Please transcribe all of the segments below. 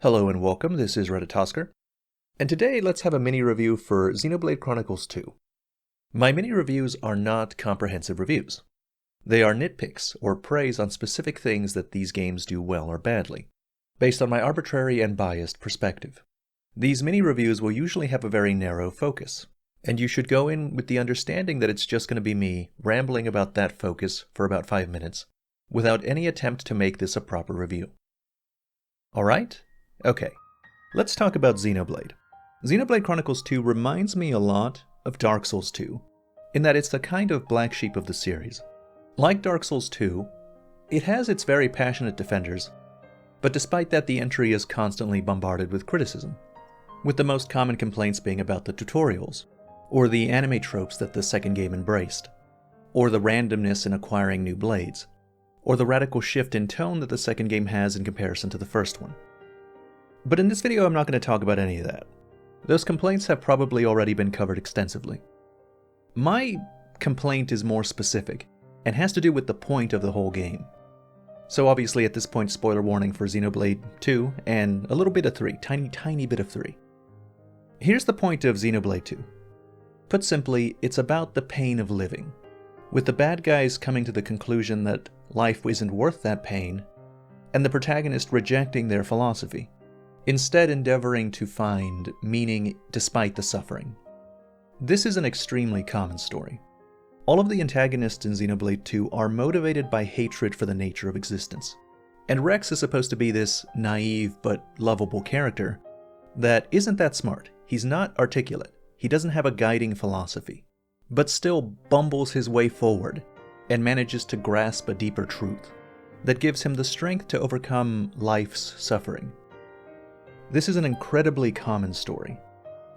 Hello and welcome, this is Redditosker, and today let's have a mini-review for Xenoblade Chronicles 2. My mini-reviews are not comprehensive reviews. They are nitpicks, or praise on specific things that these games do well or badly, based on my arbitrary and biased perspective. These mini-reviews will usually have a very narrow focus, and you should go in with the understanding that it's just going to be me rambling about that focus for about 5 minutes, without any attempt to make this a proper review. Alright? Okay, let's talk about Xenoblade. Xenoblade Chronicles 2 reminds me a lot of Dark Souls 2, in that it's the kind of black sheep of the series. Like Dark Souls 2, it has its very passionate defenders, but despite that the entry is constantly bombarded with criticism, with the most common complaints being about the tutorials, or the anime tropes that the second game embraced, or the randomness in acquiring new blades, or the radical shift in tone that the second game has in comparison to the first one. But in this video I'm not going to talk about any of that. Those complaints have probably already been covered extensively. My complaint is more specific, and has to do with the point of the whole game. So obviously at this point, spoiler warning for Xenoblade 2, and a little bit of 3, tiny bit of 3. Here's the point of Xenoblade 2. Put simply, it's about the pain of living, with the bad guys coming to the conclusion that life isn't worth that pain, and the protagonist rejecting their philosophy, instead endeavoring to find meaning despite the suffering. This is an extremely common story. All of the antagonists in Xenoblade 2 are motivated by hatred for the nature of existence, and Rex is supposed to be this naive but lovable character that isn't that smart. He's not articulate, he doesn't have a guiding philosophy, but still bumbles his way forward and manages to grasp a deeper truth that gives him the strength to overcome life's suffering. This is an incredibly common story,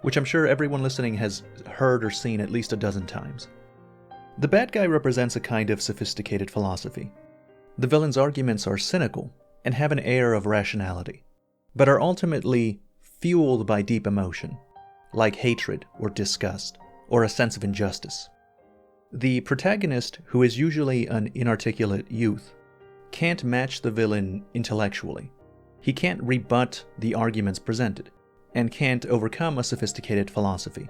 which I'm sure everyone listening has heard or seen at least a dozen times. The bad guy represents a kind of sophisticated philosophy. The villain's arguments are cynical and have an air of rationality, but are ultimately fueled by deep emotion, like hatred or disgust, or a sense of injustice. The protagonist, who is usually an inarticulate youth, can't match the villain intellectually. He can't rebut the arguments presented, and can't overcome a sophisticated philosophy.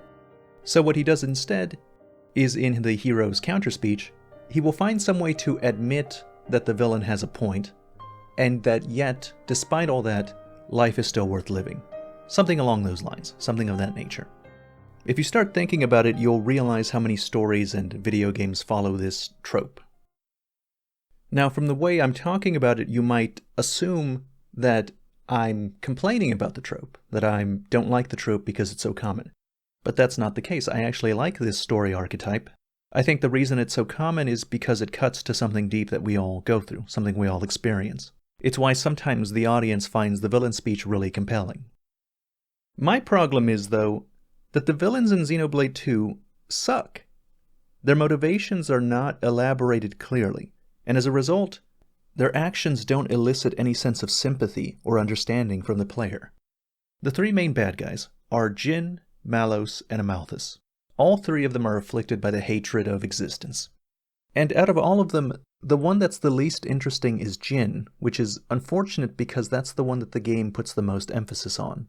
So what he does instead is, in the hero's counterspeech, he will find some way to admit that the villain has a point, and that yet, despite all that, life is still worth living. Something along those lines, something of that nature. If you start thinking about it, you'll realize how many stories and video games follow this trope. Now, from the way I'm talking about it, you might assume that I'm complaining about the trope, that I don't like the trope because it's so common. But that's not the case. I actually like this story archetype. I think the reason it's so common is because it cuts to something deep that we all go through, something we all experience. It's why sometimes the audience finds the villain's speech really compelling. My problem is, though, that the villains in Xenoblade 2 suck. Their motivations are not elaborated clearly, and as a result, their actions don't elicit any sense of sympathy or understanding from the player. The three main bad guys are Jin, Malos, and Amalthus. All three of them are afflicted by the hatred of existence. And out of all of them, the one that's the least interesting is Jin, which is unfortunate because that's the one that the game puts the most emphasis on.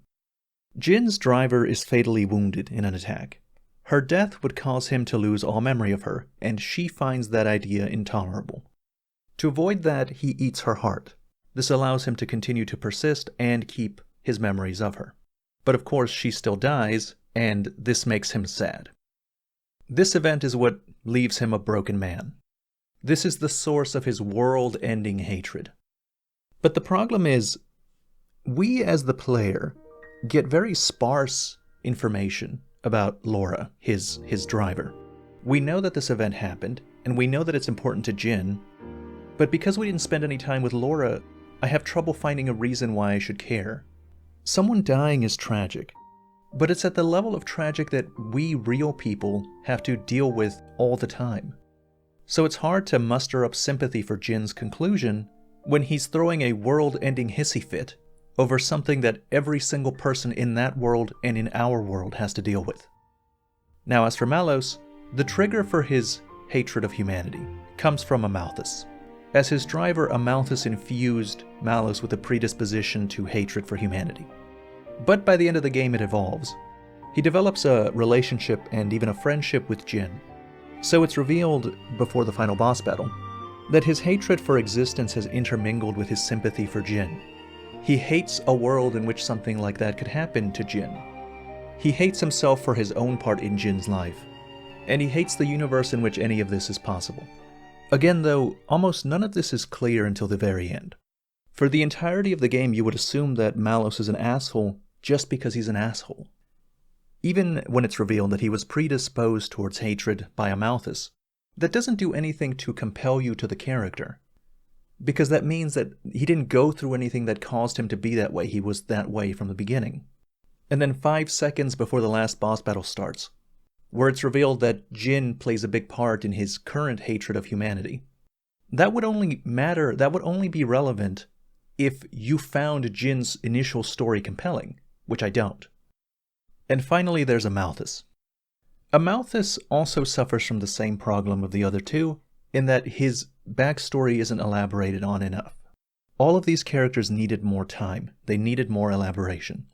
Jin's driver is fatally wounded in an attack. Her death would cause him to lose all memory of her, and she finds that idea intolerable. To avoid that, he eats her heart. This allows him to continue to persist and keep his memories of her. But of course, she still dies, and this makes him sad. This event is what leaves him a broken man. This is the source of his world-ending hatred. But the problem is, we as the player get very sparse information about Laura, his driver. We know that this event happened, and we know that it's important to Jin, but because we didn't spend any time with Laura, I have trouble finding a reason why I should care. Someone dying is tragic, but it's at the level of tragic that we real people have to deal with all the time. So it's hard to muster up sympathy for Jin's conclusion when he's throwing a world-ending hissy fit over something that every single person in that world and in our world has to deal with. Now, as for Malos, the trigger for his hatred of humanity comes from Amalthus. As his driver, Amalthus infused Malos with a predisposition to hatred for humanity. But by the end of the game it evolves. He develops a relationship and even a friendship with Jin. So it's revealed before the final boss battle that his hatred for existence has intermingled with his sympathy for Jin. He hates a world in which something like that could happen to Jin. He hates himself for his own part in Jin's life, and he hates the universe in which any of this is possible. Again though, almost none of this is clear until the very end. For the entirety of the game you would assume that Malos is an asshole just because he's an asshole. Even when it's revealed that he was predisposed towards hatred by Amalthus, that doesn't do anything to compel you to the character. Because that means that he didn't go through anything that caused him to be that way. He was that way from the beginning. And then 5 seconds before the last boss battle starts, where it's revealed that Jin plays a big part in his current hatred of humanity. That would only be relevant if you found Jin's initial story compelling, which I don't. And finally there's Amalthus. Amalthus also suffers from the same problem of the other two, in that his backstory isn't elaborated on enough. All of these characters needed more time. They needed more elaboration.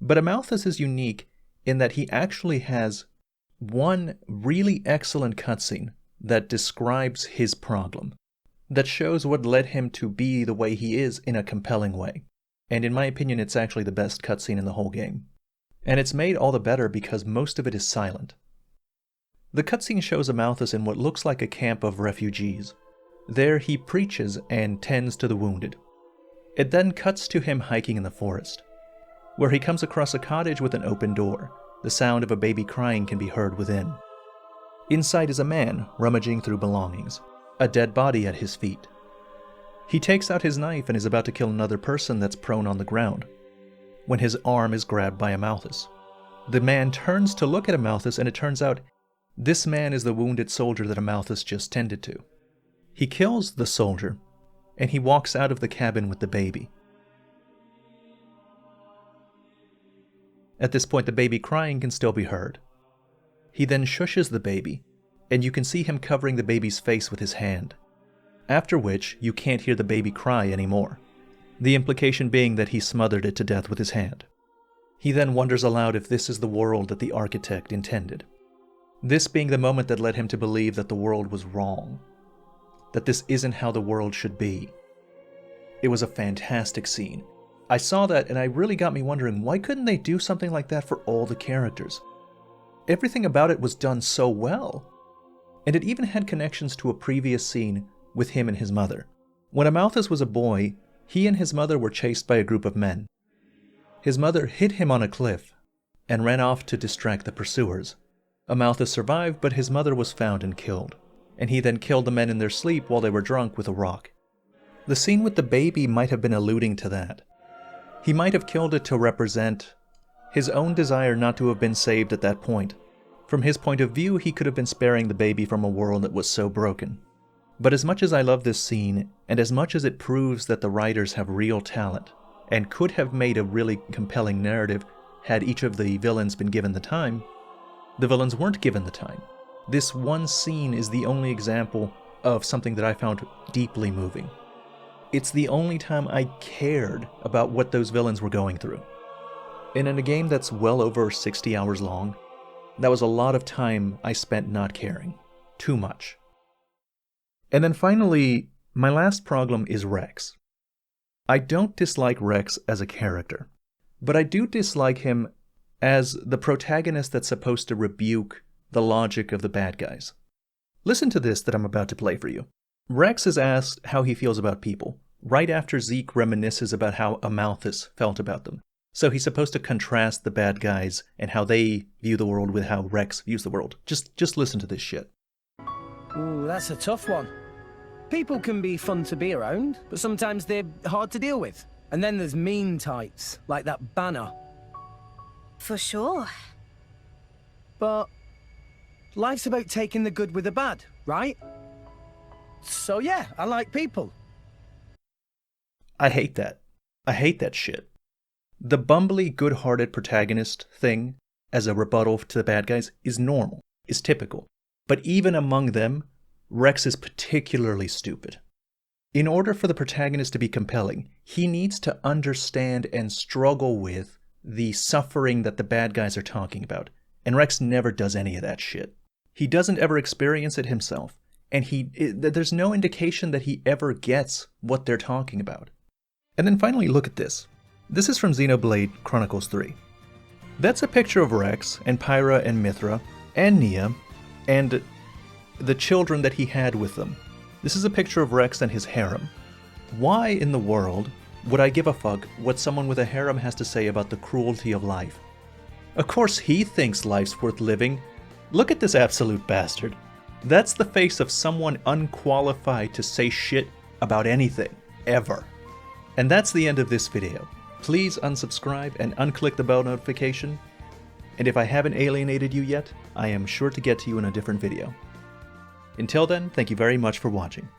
But Amalthus is unique in that he actually has one really excellent cutscene that describes his problem, that shows what led him to be the way he is in a compelling way. And in my opinion, it's actually the best cutscene in the whole game. And it's made all the better because most of it is silent. The cutscene shows Amalthus in what looks like a camp of refugees. There he preaches and tends to the wounded. It then cuts to him hiking in the forest, where he comes across a cottage with an open door. The sound of a baby crying can be heard within. Inside is a man rummaging through belongings, a dead body at his feet. He takes out his knife and is about to kill another person that's prone on the ground, when his arm is grabbed by Amalthus. The man turns to look at Amalthus, and it turns out this man is the wounded soldier that Amalthus just tended to. He kills the soldier, and he walks out of the cabin with the baby. At this point, the baby crying can still be heard. He then shushes the baby, and you can see him covering the baby's face with his hand, after which you can't hear the baby cry anymore, the implication being that he smothered it to death with his hand. He then wonders aloud if this is the world that the architect intended, this being the moment that led him to believe that the world was wrong, that this isn't how the world should be. It was a fantastic scene. I saw that and it really got me wondering, why couldn't they do something like that for all the characters? Everything about it was done so well. And it even had connections to a previous scene with him and his mother. When Amalthus was a boy, he and his mother were chased by a group of men. His mother hit him on a cliff and ran off to distract the pursuers. Amalthus survived, but his mother was found and killed, and he then killed the men in their sleep while they were drunk with a rock. The scene with the baby might have been alluding to that. He might have killed it to represent his own desire not to have been saved at that point. From his point of view, he could have been sparing the baby from a world that was so broken. But as much as I love this scene, and as much as it proves that the writers have real talent, and could have made a really compelling narrative had each of the villains been given the time, the villains weren't given the time. This one scene is the only example of something that I found deeply moving. It's the only time I cared about what those villains were going through. And in a game that's well over 60 hours long, that was a lot of time I spent not caring. Too much. And then finally, my last problem is Rex. I don't dislike Rex as a character, but I do dislike him as the protagonist that's supposed to rebuke the logic of the bad guys. Listen to this that I'm about to play for you. Rex is asked how he feels about people, right after Zeke reminisces about how Amalthus felt about them. So he's supposed to contrast the bad guys and how they view the world with how Rex views the world. Just listen to this shit. Ooh, that's a tough one. People can be fun to be around, but sometimes they're hard to deal with. And then there's mean types, like that Banner. For sure. But life's about taking the good with the bad, right? So yeah, I like people. I hate that. I hate that shit. The bumbly, good-hearted protagonist thing as a rebuttal to the bad guys is normal, is typical. But even among them, Rex is particularly stupid. In order for the protagonist to be compelling, he needs to understand and struggle with the suffering that the bad guys are talking about. And Rex never does any of that shit. He doesn't ever experience it himself. And there's no indication that he ever gets what they're talking about. And then finally, look at this. This is from Xenoblade Chronicles 3. That's a picture of Rex and Pyra and Mithra and Nia and the children that he had with them. This is a picture of Rex and his harem. Why in the world would I give a fuck what someone with a harem has to say about the cruelty of life? Of course he thinks life's worth living. Look at this absolute bastard. That's the face of someone unqualified to say shit about anything, ever. And that's the end of this video. Please unsubscribe and unclick the bell notification. And if I haven't alienated you yet, I am sure to get to you in a different video. Until then, thank you very much for watching.